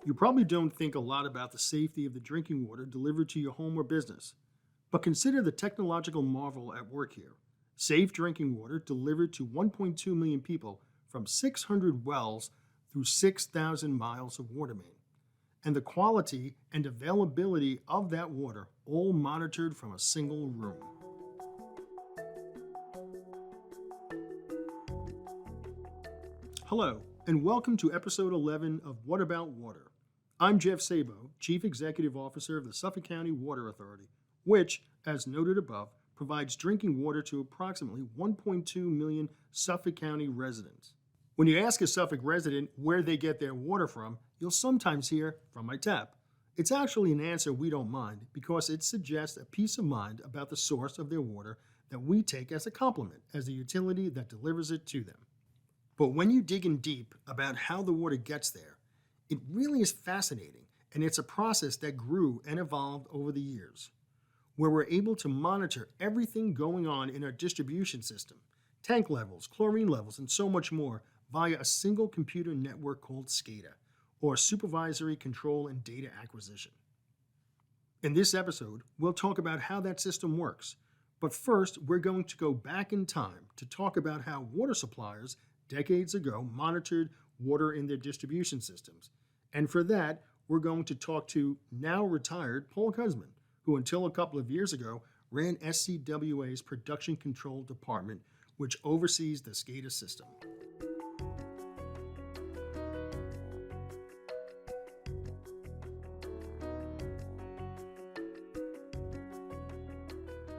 You probably don't think a lot about the safety of the drinking water delivered to your home or business, but consider the technological marvel at work here. Safe drinking water delivered to 1.2 million people from 600 wells through 6,000 miles of water main. And the quality and availability of that water all monitored from a single room. Hello, and welcome to episode 11 of What About Water? I'm Jeff Szabo, Chief Executive Officer of the Suffolk County Water Authority, which, as noted above, provides drinking water to approximately 1.2 million Suffolk County residents. When you ask a Suffolk resident where they get their water from, you'll sometimes hear, from my tap. It's actually an answer we don't mind because it suggests a peace of mind about the source of their water that we take as a compliment as the utility that delivers it to them. But when you dig in deep about how the water gets there, it really is fascinating, and it's a process that grew and evolved over the years, where we're able to monitor everything going on in our distribution system, tank levels, chlorine levels, and so much more via a single computer network called SCADA, or Supervisory Control and Data Acquisition. In this episode, we'll talk about how that system works, but first we're going to go back in time to talk about how water suppliers decades ago monitored water in their distribution systems. And for that, we're going to talk to now retired Paul Kuzman, who until a couple of years ago ran SCWA's production control department, which oversees the SCADA system.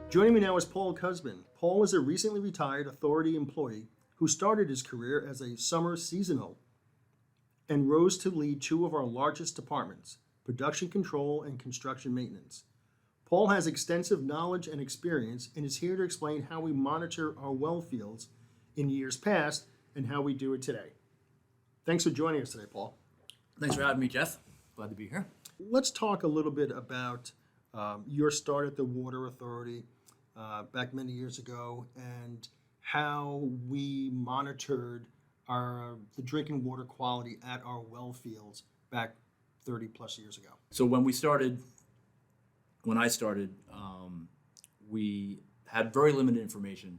Joining me now is Paul Kuzman. Paul is a recently retired authority employee who started his career as a summer seasonal and rose to lead two of our largest departments, production control and construction maintenance. Paul has extensive knowledge and experience and is here to explain how we monitor our well fields in years past and how we do it today. Thanks for joining us today, Paul. Thanks for having me, Jeff. Glad to be here. Let's talk a little bit about your start at the Water Authority back many years ago and how we monitored the drinking water quality at our well fields back 30 plus years ago. So when I started, we had very limited information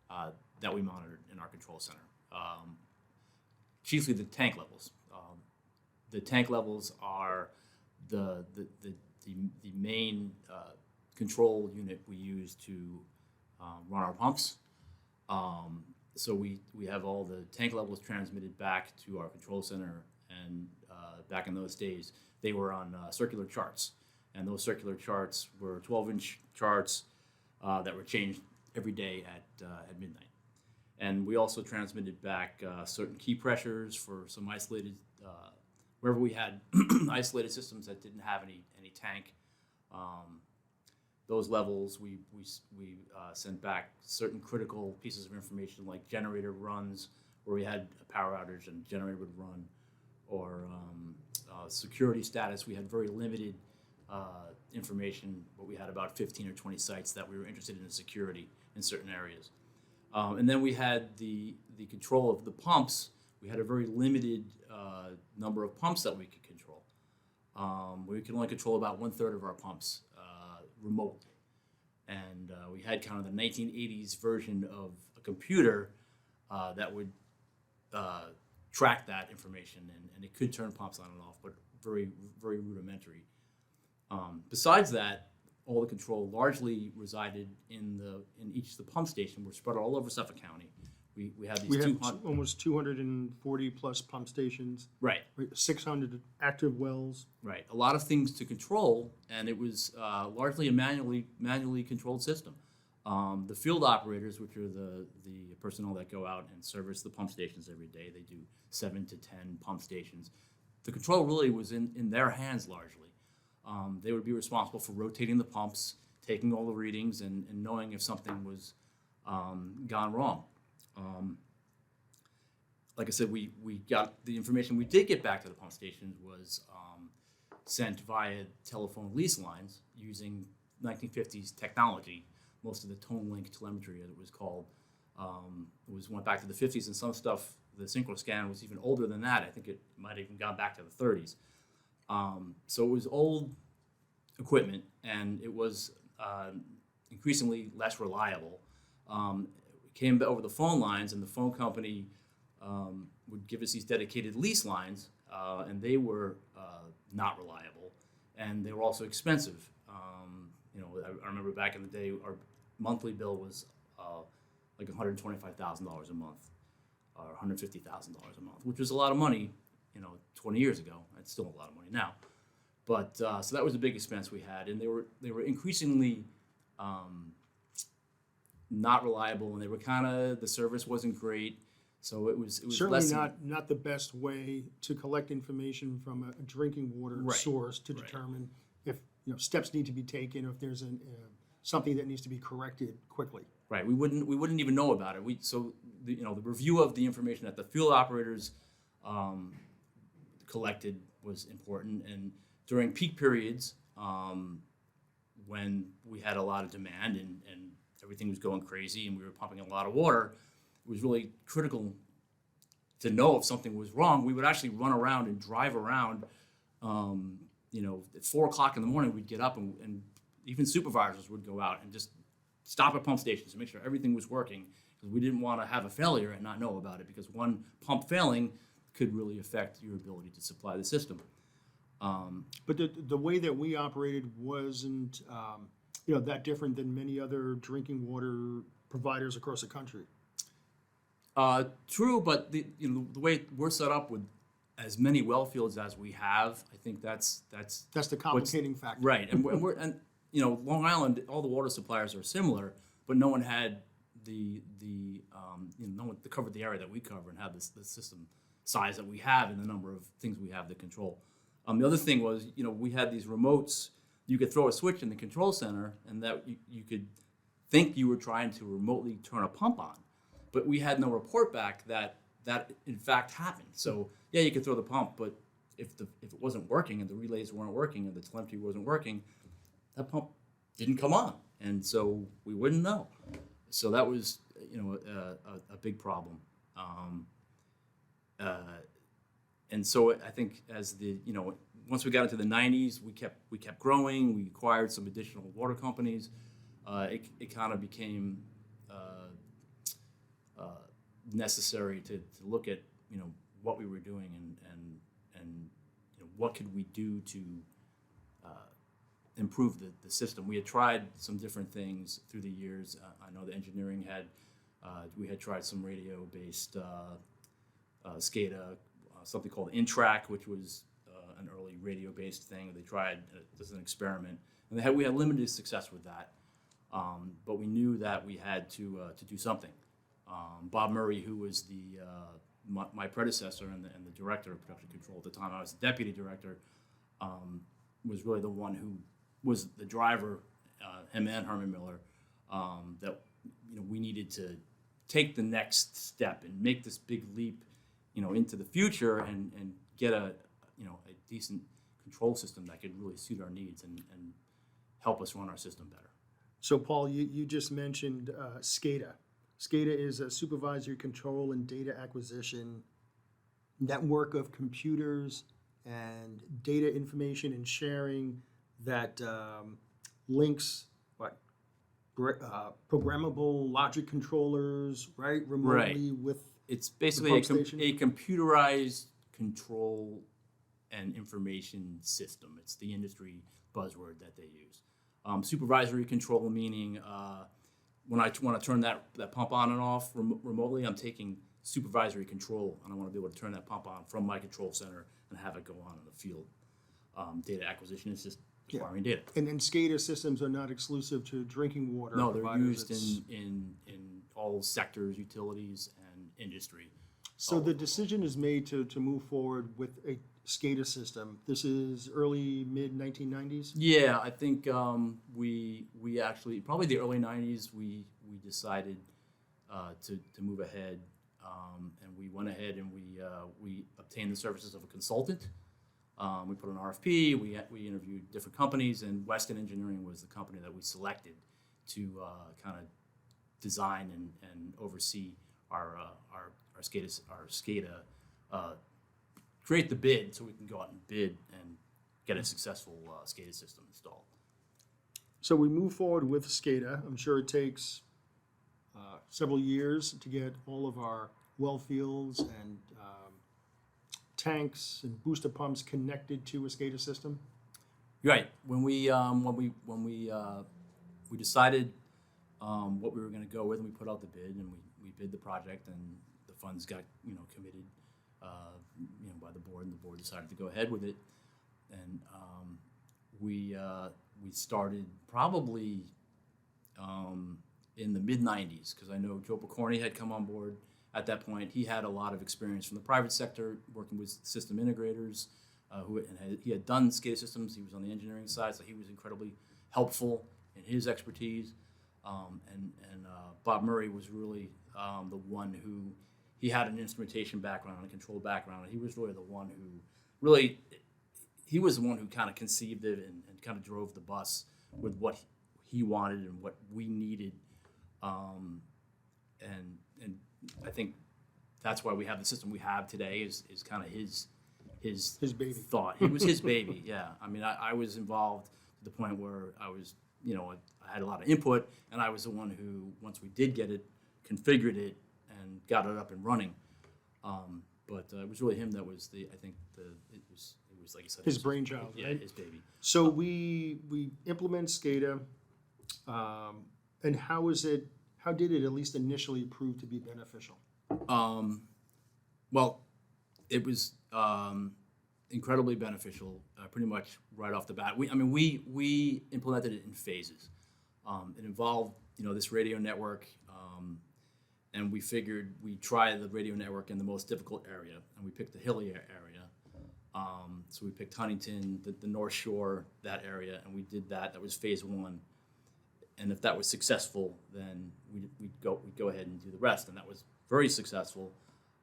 that we monitored in our control center. Chiefly the tank levels. The tank levels are the main control unit we use to run our pumps. So we have all the tank levels transmitted back to our control center, and back in those days, they were on circular charts. And those circular charts were 12-inch charts that were changed every day at midnight. And we also transmitted back certain key pressures for some isolated, wherever we had isolated systems that didn't have any tank. Those levels, we sent back certain critical pieces of information like generator runs, where we had a power outage and generator would run, or security status. We had very limited information, but we had about 15 or 20 sites that we were interested in the security in certain areas. And then we had the control of the pumps. We had a very limited number of pumps that we could control. We could only control about 1/3 of our pumps remotely. And we had kind of the 1980s version of a computer that would track that information, and it could turn pumps on and off, but very, very rudimentary. Besides that, all the control largely resided in each of the pump stations. We're spread all over Suffolk County. We have these We have almost 240 plus pump stations. Right. 600 active wells. Right. A lot of things to control, and it was largely a manually controlled system. The field operators, which are the personnel that go out and service the pump stations every day, they do 7 to 10 pump stations. The control really was in their hands largely. They would be responsible for rotating the pumps, taking all the readings, and knowing if something was gone wrong. Like I said, we got the information we did get back to the pump stations was sent via telephone lease lines using 1950s technology. Most of the tone link telemetry, as it was called, went back to the 50s, and some stuff, the synchro scan was even older than that. I think it might have even gone back to the 30s. So it was old equipment, and it was increasingly less reliable. It came over the phone lines, and the phone company would give us these dedicated lease lines, and they were not reliable, and they were also expensive. I remember back in the day, our monthly bill was like $125,000 a month, or $150,000 a month, which was a lot of money, 20 years ago. It's still a lot of money now. But so that was a big expense we had, and they were increasingly not reliable, and they were the service wasn't great. So it was Certainly less not the best way to collect information from a drinking water Right. source to Right. determine if steps need to be taken, or if there's something that needs to be corrected quickly. Right. We wouldn't even know about it. The review of the information that the field operators collected was important, and during peak periods, when we had a lot of demand and everything was going crazy and we were pumping a lot of water, it was really critical to know if something was wrong. We would actually run around and drive around. At 4 o'clock in the morning, we'd get up and even supervisors would go out and just stop at pump stations to make sure everything was working, because we didn't want to have a failure and not know about it, because one pump failing could really affect your ability to supply the system. But the way that we operated wasn't that different than many other drinking water providers across the country. True, but the way we're set up with as many well fields as we have, I think that's the complicating factor. right. And Long Island, all the water suppliers are similar, but no one had no one covered the area that we cover and had the system size that we have and the number of things we have to control. The other thing was, we had these remotes. You could throw a switch in the control center, and that you could think you were trying to remotely turn a pump on, but we had no report back that in fact happened. So yeah, you could throw the pump, but if it wasn't working and the relays weren't working and the telemetry wasn't working, that pump didn't come on, and so we wouldn't know. So that was a big problem. And so I think as once we got into the 90s, we kept growing. We acquired some additional water companies. It kind of became necessary to look at what we were doing and what could we do to improve the system. We had tried some different things through the years. I know the engineering we had tried some radio-based SCADA, something called Intrack, which was an early radio-based thing. They tried as an experiment, and we had limited success with that. But we knew that we had to do something. Bob Murray, who was my predecessor and the director of production control at the time, I was the deputy director, was really the one who was the driver, him and Herman Miller, that we needed to take the next step and make this big leap, into the future and get a decent control system that could really suit our needs and help us run our system better. So Paul, you just mentioned SCADA. SCADA is a supervisory control and data acquisition network of computers and data information and sharing that links programmable logic controllers, right, remotely with. It's basically a computerized control and information system. It's the industry buzzword that they use. Supervisory control meaning when I want to turn that pump on and off remotely, I'm taking supervisory control, and I want to be able to turn that pump on from my control center and have it go on in the field. Data acquisition is just acquiring data. And then SCADA systems are not exclusive to drinking water. No, they're used in all sectors, utilities, and industry. So the decision is made to move forward with a SCADA system. This is early, mid-1990s? Yeah, I think we actually, probably the early 90s, we decided to move ahead, and we went ahead and we obtained the services of a consultant. We put an RFP, we interviewed different companies, and Weston Engineering was the company that we selected to kind of design and oversee our SCADA, create the bid so we can go out and bid and get a successful SCADA system installed. So we move forward with SCADA. I'm sure it takes several years to get all of our well fields and tanks and booster pumps connected to a SCADA system. Right. When we decided what we were going to go with, and we put out the bid, and we bid the project, and the funds got committed by the board, and the board decided to go ahead with it, and we started probably in the mid '90s, because I know Joe Picorni had come on board at that point. He had a lot of experience from the private sector working with system integrators. He had done SCADA systems. He was on the engineering side, so he was incredibly helpful in his expertise. And Bob Murray was really the one who, he had an instrumentation background, a control background, and he was really the one who he was the one who kind of conceived it and kind of drove the bus with what he wanted and what we needed. And I think that's why we have the system we have today is kind of his baby. Thought. It was his baby, yeah. I mean, I was involved to the point where I was, I had a lot of input, and I was the one who, once we did get it, configured it and got it up and running. But it was really him that was it was like you said, His brainchild, yeah, right? His baby. So we implement SCADA, and how did it at least initially prove to be beneficial? Well, it was incredibly beneficial, pretty much right off the bat. We implemented it in phases. It involved, this radio network, and we figured we'd try the radio network in the most difficult area, and we picked the hilly area. So we picked Huntington, the North Shore, that area, and we did that. That was phase one. And if that was successful, then we'd go ahead and do the rest, and that was very successful.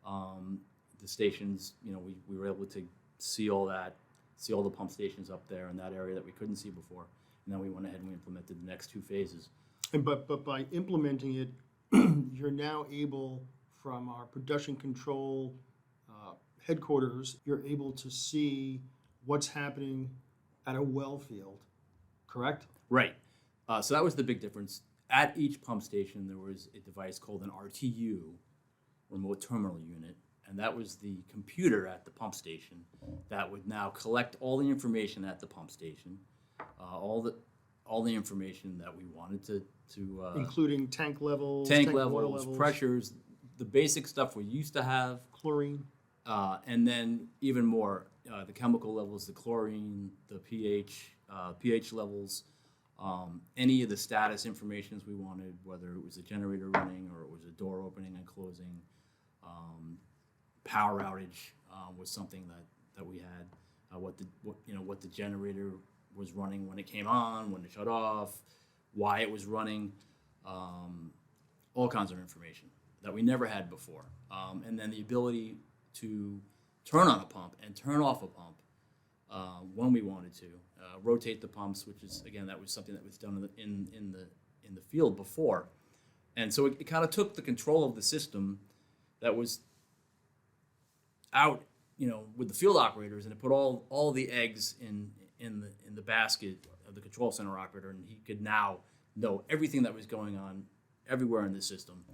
The stations, we were able to see all the pump stations up there in that area that we couldn't see before, and then we went ahead and we implemented the next two phases. And but by implementing it, you're now able, from our production control headquarters, you're able to see what's happening at a well field, correct? Right. So that was the big difference. At each pump station, there was a device called an RTU, remote terminal unit, and that was the computer at the pump station that would now collect all the information at the pump station, all the information that we wanted to including tank levels, water levels, levels, pressures, the basic stuff we used to have, chlorine, and then even more, the chemical levels, the chlorine, the pH levels. Any of the status informations we wanted, whether it was a generator running or it was a door opening and closing, power outage was something that we had. What the generator was running when it came on, when it shut off, why it was running, all kinds of information that we never had before, and then the ability to turn on a pump and turn off a pump when we wanted to. Rotate the pumps, which is, again, that was something that was done in the field before, and so it kind of took the control of the system that was out, with the field operators, and it put all the eggs in the basket of the control center operator, and he could now know everything that was going on everywhere in the system,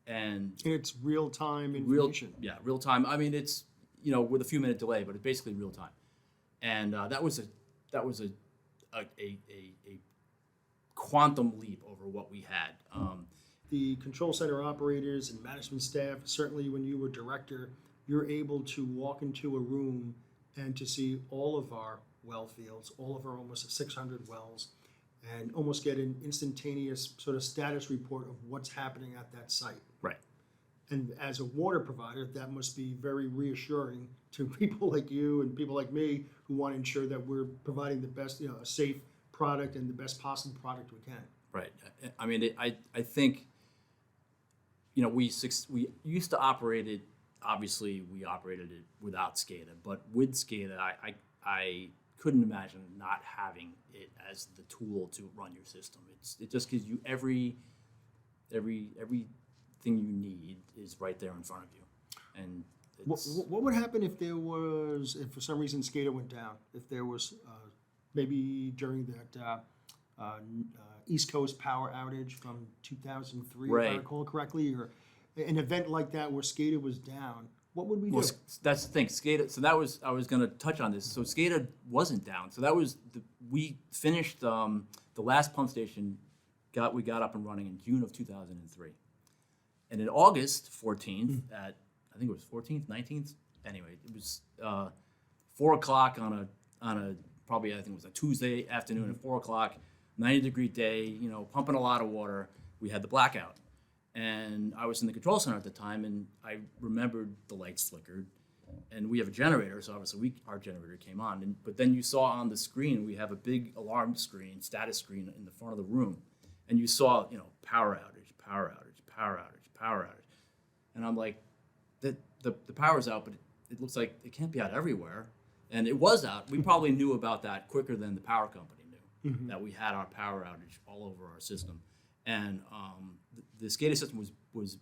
and it's real-time information. Real time. I mean, it's with a few minute delay, but it's basically real time. And that was a quantum leap over what we had. The control center operators and management staff, certainly when you were director, you're able to walk into a room and to see all of our well fields, all of our almost 600 wells, and almost get an instantaneous sort of status report of what's happening at that site. Right. And as a water provider, that must be very reassuring to people like you and people like me who want to ensure that we're providing the best, a safe product and the best possible product we can. Right. I mean, I think, we used to operate it. Obviously, we operated it without SCADA, but with SCADA, I couldn't imagine not having it as the tool to run your system. It just gives you everything you need is right there in front of you, and What would happen if if for some reason SCADA went down? If there was maybe during that East Coast power outage from 2003, if I Right. recall correctly, or an event like that where SCADA was down, what would we do? Well, that's the thing. SCADA. So I was going to touch on this. So SCADA wasn't down. So we finished the last pump station. We got up and running in June of 2003, and in August 14th at I think it was 14th, 19th. Anyway, it was 4 o'clock on a probably I think it was a Tuesday afternoon at 4 o'clock, 90-degree day. Pumping a lot of water. We had the blackout. And I was in the control center at the time, and I remembered the lights flickered. And we have a generator, so obviously our generator came on. But then you saw on the screen, we have a big alarm screen, status screen in the front of the room. And you saw, power outage, power outage, power outage, power outage. And I'm like, the power's out, but it looks like it can't be out everywhere. And it was out. We probably knew about that quicker than the power company knew, that we had our power outage all over our system. And the SCADA system was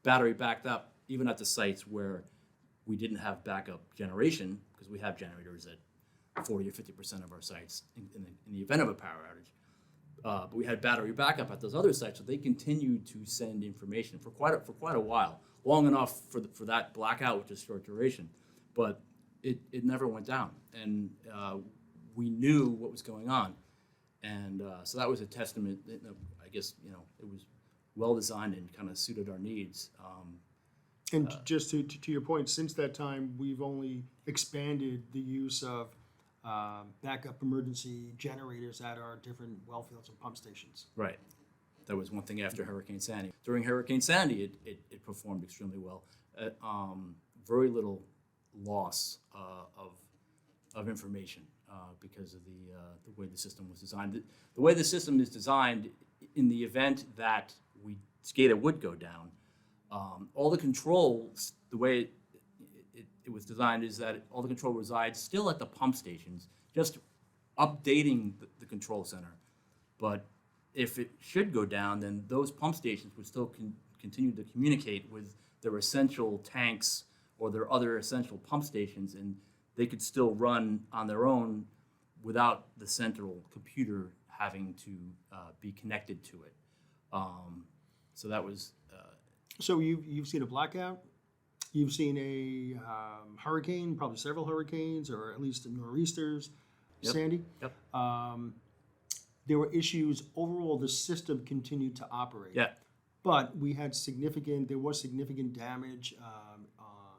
battery backed up, even at the sites where we didn't have backup generation, because we have generators at 40 or 50% of our sites in the event of a power outage. But we had battery backup at those other sites, so they continued to send information for quite a while, long enough for that blackout, which is short duration. But it never went down, and we knew what was going on. And so that was a testament. I guess it was well designed and kind of suited our needs. And just to your point, since that time, we've only expanded the use of backup emergency generators at our different well fields and pump stations. Right. That was one thing after Hurricane Sandy. During Hurricane Sandy, it performed extremely well. Very little loss of information. Because of the way the system was designed. The way the system is designed, in the event that SCADA would go down, all the controls, the way it was designed is that all the control resides still at the pump stations, just updating the control center. But if it should go down, then those pump stations would still continue to communicate with their essential tanks or their other essential pump stations, and they could still run on their own without the central computer having to be connected to it. So that was. So you've seen a blackout, you've seen a hurricane, probably several hurricanes, or at least nor'easters, Yep. Sandy. Yep. There were issues. Overall, the system continued to operate. Yeah. But there was significant damage on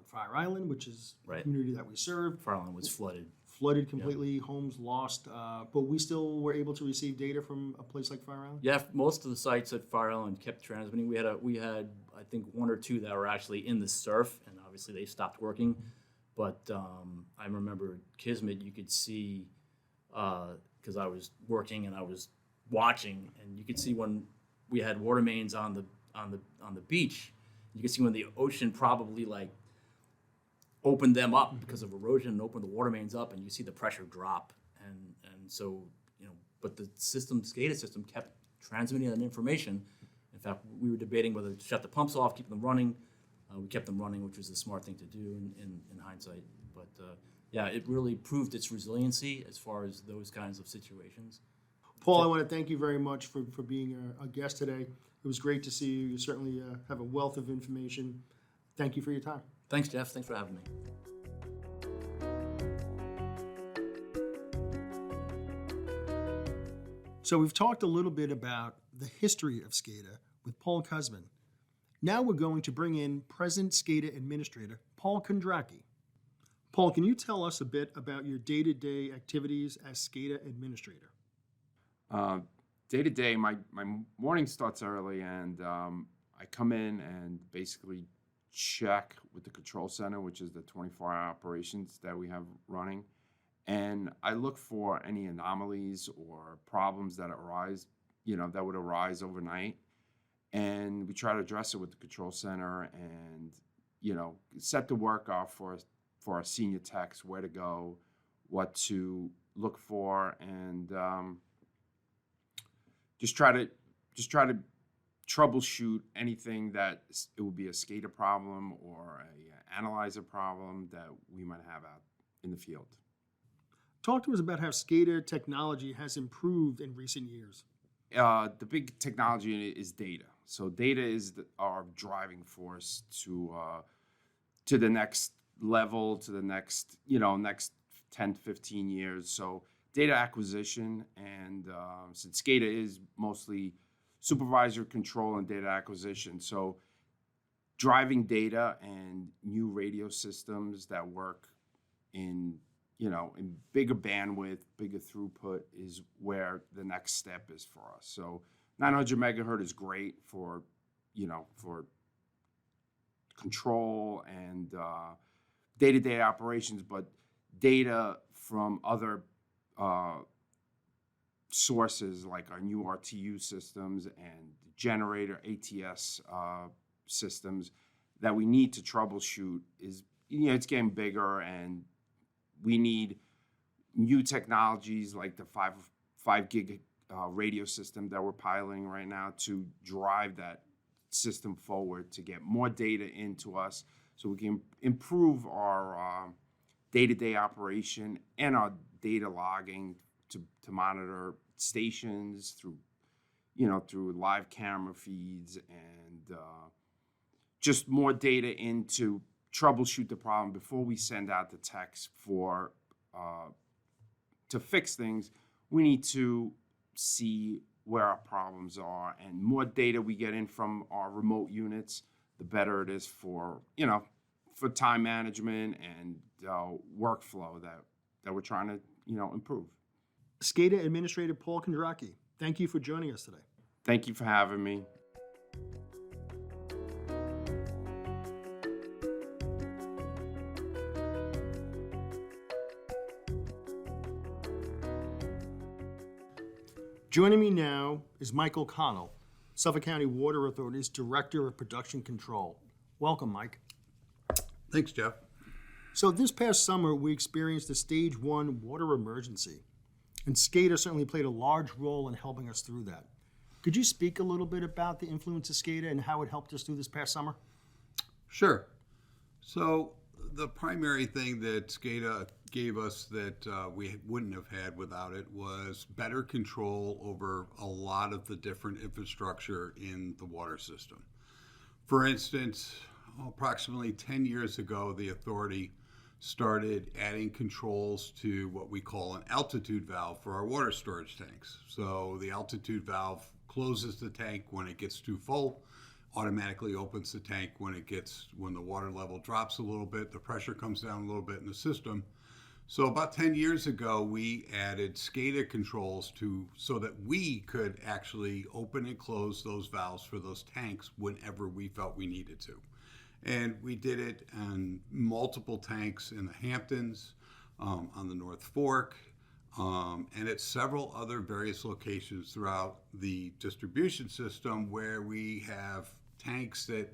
Fire Island, which is the Right. community that we serve. Fire Island was flooded. Flooded completely, homes lost, but we still were able to receive data from a place like Fire Island? Yeah, most of the sites at Fire Island kept transmitting. We had I think one or two that were actually in the surf, and obviously they stopped working. But I remember Kismet, you could see, because I was working and I was watching, and you could see when we had water mains on the beach. You could see when the ocean probably opened them up because of erosion and opened the water mains up, and you see the pressure drop, and so but the SCADA system kept transmitting that information. In fact, we were debating whether to shut the pumps off, keep them running. We kept them running, which was the smart thing to do in hindsight. But yeah, it really proved its resiliency as far as those kinds of situations. Paul, I want to thank you very much for being a guest today. It was great to see you. You certainly have a wealth of information. Thank you for your time. Thanks, Jeff. Thanks for having me. So we've talked a little bit about the history of SCADA with Paul Kuzman. Now we're going to bring in present SCADA administrator, Paul Kondracki. Paul, can you tell us a bit about your day-to-day activities as SCADA administrator? Day to day, my morning starts early, and I come in and basically check with the control center, which is the 24-hour operations that we have running. And I look for any anomalies or problems that arise, that would arise overnight. And we try to address it with the control center and, set the work off for our senior techs, where to go, what to look for, and just try to troubleshoot anything that it would be a SCADA problem or a analyzer problem that we might have out in the field. Talk to us about how SCADA technology has improved in recent years. The big technology is data. So data is our driving force to the next level, to the next 10, 15 years. So data acquisition, and since SCADA is mostly supervisor control and data acquisition, so driving data and new radio systems that work in bigger bandwidth, bigger throughput is where the next step is for us. So 900 megahertz is great for control and day-to-day operations, but data from other sources like our new RTU systems and generator ATS systems that we need to troubleshoot is, it's getting bigger, and we need new technologies like the 5 gig radio system that we're piloting right now to drive that system forward, to get more data into us so we can improve our day-to-day operation and our data logging to monitor stations through live camera feeds, and just more data in to troubleshoot the problem before we send out the techs to fix things. We need to see where our problems are, and more data we get in from our remote units, the better it is for time management and workflow that we're trying to improve. SCADA Administrator Paul Kondracki, thank you for joining us today. Thank you for having me. Joining me now is Mike O'Connell, Suffolk County Water Authority's Director of Production Control. Welcome, Mike. Thanks, Jeff. So this past summer, we experienced a stage 1 water emergency, and SCADA certainly played a large role in helping us through that. Could you speak a little bit about the influence of SCADA and how it helped us through this past summer? Sure. So the primary thing that SCADA gave us that we wouldn't have had without it was better control over a lot of the different infrastructure in the water system. For instance, approximately 10 years ago, the authority started adding controls to what we call an altitude valve for our water storage tanks. So the altitude valve closes the tank when it gets too full, automatically opens the tank when the water level drops a little bit, the pressure comes down a little bit in the system. So about 10 years ago, we added SCADA controls so that we could actually open and close those valves for those tanks whenever we felt we needed to. And we did it on multiple tanks in the Hamptons, on the North Fork, and at several other various locations throughout the distribution system where we have tanks that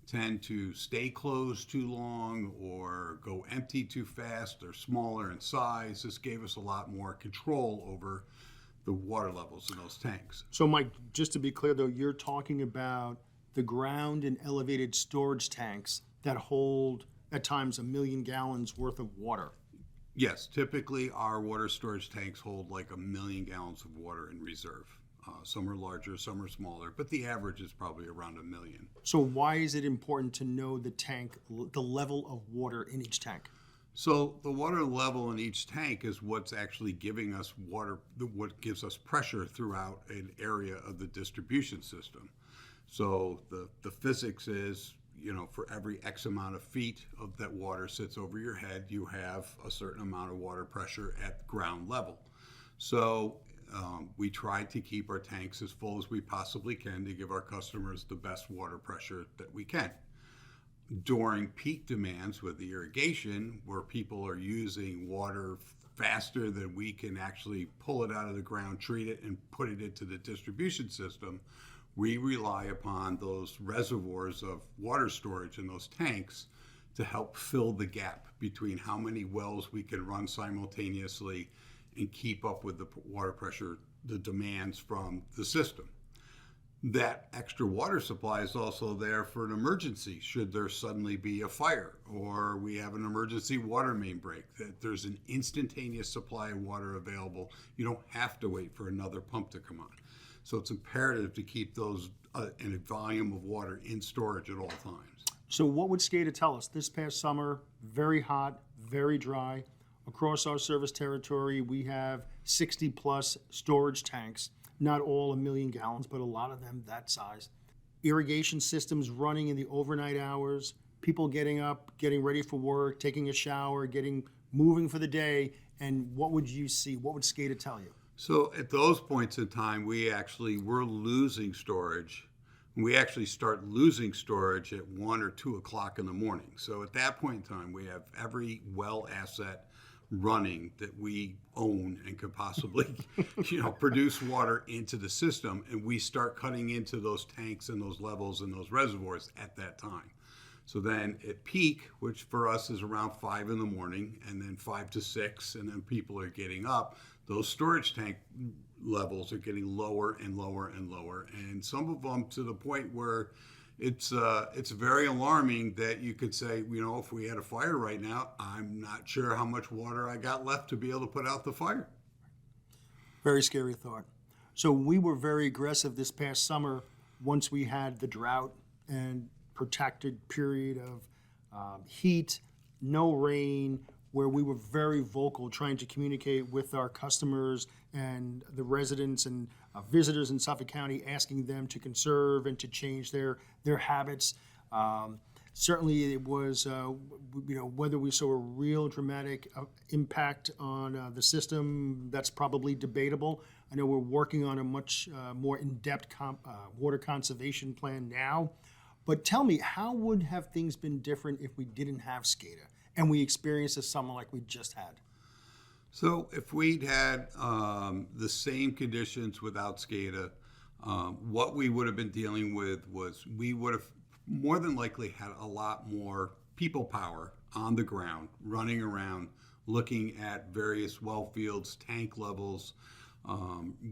tend to stay closed too long or go empty too fast. They're smaller in size. This gave us a lot more control over the water levels in those tanks. So, Mike, just to be clear, though, you're talking about the ground and elevated storage tanks that hold, at times, 1 million gallons worth of water. Yes, typically our water storage tanks hold like 1 million gallons of water in reserve. Some are larger, some are smaller, but the average is probably around 1 million. So why is it important to know the level of water in each tank? So the water level in each tank is what's actually giving us water, what gives us pressure throughout an area of the distribution system. So the physics is, for every X amount of feet of that water sits over your head, you have a certain amount of water pressure at ground level. So we try to keep our tanks as full as we possibly can to give our customers the best water pressure that we can. During peak demands with the irrigation, where people are using water faster than we can actually pull it out of the ground, treat it, and put it into the distribution system, we rely upon those reservoirs of water storage in those tanks to help fill the gap between how many wells we can run simultaneously and keep up with the water pressure, the demands from the system. that extra water supply is also there for an emergency should there suddenly be a fire or we have an emergency water main break, that there's an instantaneous supply of water available. You don't have to wait for another pump to come on. So it's imperative to keep those in a volume of water in storage at all times. So what would SCADA tell us? This past summer, very hot, very dry. Across our service territory, we have 60 plus storage tanks. Not all 1 million gallons, but a lot of them that size. Irrigation systems running in the overnight hours, people getting up, getting ready for work, taking a shower, moving for the day. And what would you see? What would SCADA tell you? So at those points in time, we're losing storage. We actually start losing storage at 1 or 2 o'clock in the morning. So at that point in time, we have every well asset running that we own and could possibly, produce water into the system, and we start cutting into those tanks and those levels and those reservoirs at that time. So then at peak, which for us is around 5 in the morning, and then 5 to 6, and then people are getting up, those storage tank levels are getting lower and lower and lower, and some of them to the point where it's very alarming that you could say, if we had a fire right now, I'm not sure how much water I got left to be able to put out the fire. Very scary thought. So we were very aggressive this past summer once we had the drought and protracted period of heat, no rain, where we were very vocal trying to communicate with our customers and the residents and visitors in Suffolk County, asking them to conserve and to change their habits. Certainly it was, whether we saw a real dramatic impact on the system, that's probably debatable. I know we're working on a much more in-depth water conservation plan now. But tell me, how would have things been different if we didn't have SCADA and we experienced a summer like we just had? So if we'd had the same conditions without SCADA, what we would have been dealing with was we would have more than likely had a lot more people power on the ground, running around, looking at various well fields, tank levels.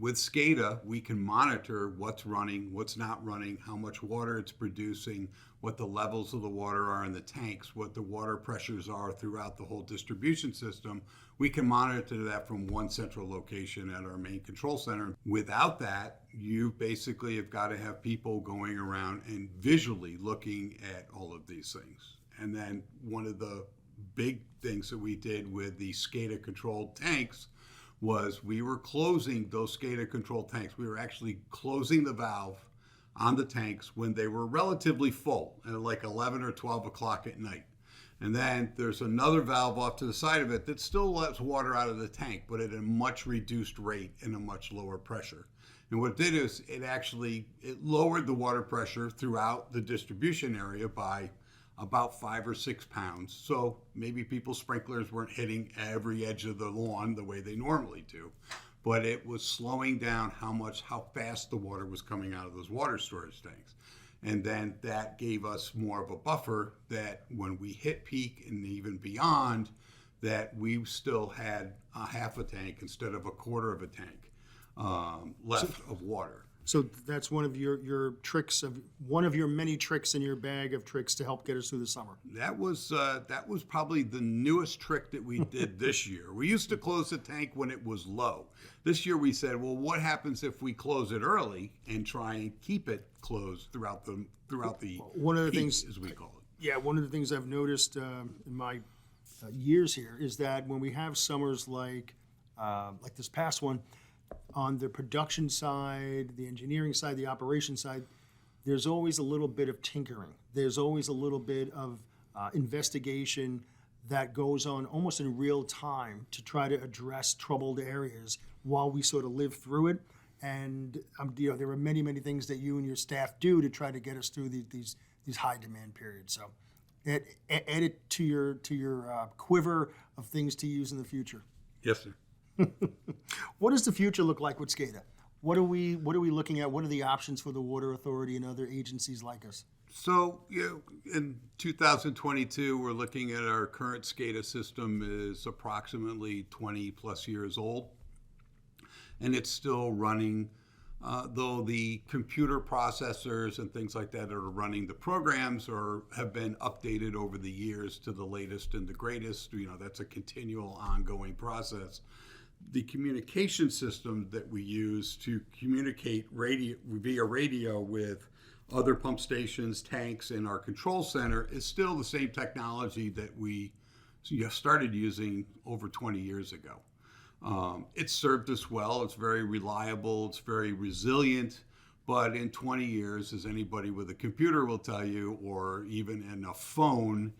With SCADA, we can monitor what's running, what's not running, how much water it's producing, what the levels of the water are in the tanks, what the water pressures are throughout the whole distribution system. We can monitor that from one central location at our main control center. Without that, you basically have got to have people going around and visually looking at all of these things. And then one of the big things that we did with the SCADA controlled tanks was we were closing those SCADA controlled tanks. We were actually closing the valve on the tanks when they were relatively full at like 11 or 12 o'clock at night. And then there's another valve off to the side of it that still lets water out of the tank, but at a much reduced rate and a much lower pressure. And what it did is it lowered the water pressure throughout the distribution area by about 5 or 6 pounds. So maybe people's sprinklers weren't hitting every edge of the lawn the way they normally do, but it was slowing down how fast the water was coming out of those water storage tanks. And then that gave us more of a buffer that when we hit peak and even beyond, that we still had a half a tank instead of a quarter of a tank left of water. So that's one of your tricks, one of your many tricks in your bag of tricks to help get us through the summer. That was probably the newest trick that we did this year. We used to close the tank when it was low. This year we said, well, what happens if we close it early and try and keep it closed throughout the one of the peak, things, as we call it. Yeah, one of the things I've noticed in my years here is that when we have summers like this past one, on the production side, the engineering side, the operation side, there's always a little bit of tinkering. There's always a little bit of investigation that goes on almost in real time to try to address troubled areas while we sort of live through it. And there are many, many things that you and your staff do to try to get us through these high demand periods. So add it to your quiver of things to use in the future. Yes, sir. What does the future look like with SCADA? What are we looking at? What are the options for the Water Authority and other agencies like us? So, in 2022, we're looking at our current SCADA system is approximately 20 plus years old, and it's still running though the computer processors and things like that are running the programs or have been updated over the years to the latest and the greatest. That's a continual ongoing process. The communication system that we use to communicate via radio with other pump stations, tanks, and our control center is still the same technology that we started using over 20 years ago. It's served us well. It's very reliable. It's very resilient. But in 20 years, as anybody with a computer will tell you, or even in a phone,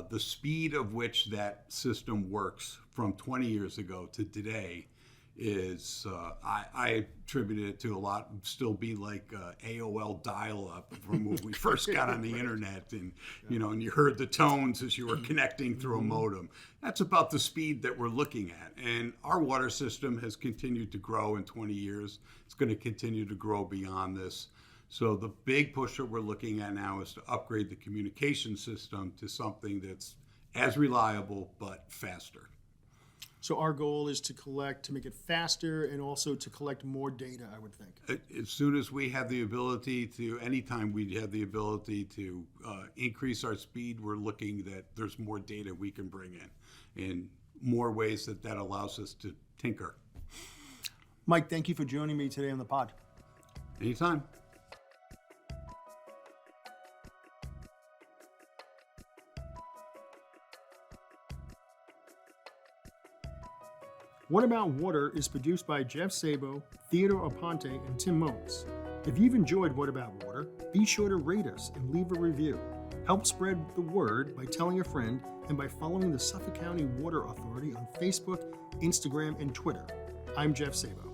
the speed of which that system works from 20 years ago to today is, I attribute it to a lot, still be like AOL dial-up from when we first got on the internet, and and you heard the tones as you were connecting through a modem. That's about the speed that we're looking at. And our water system has continued to grow in 20 years. It's going to continue to grow beyond this. So the big push that we're looking at now is to upgrade the communication system to something that's as reliable but faster. So our goal is to make it faster and also to collect more data, I would think. As soon as we have the ability to, anytime we have the ability to increase our speed, we're looking that there's more data we can bring in more ways that allows us to tinker. Mike, thank you for joining me today on the pod. Anytime. What About Water is produced by Jeff Szabo, Theodore Aponte, and Tim Mones. If you've enjoyed What About Water, be sure to rate us and leave a review. Help spread the word by telling a friend and by following the Suffolk County Water Authority on Facebook, Instagram, and Twitter. I'm Jeff Szabo.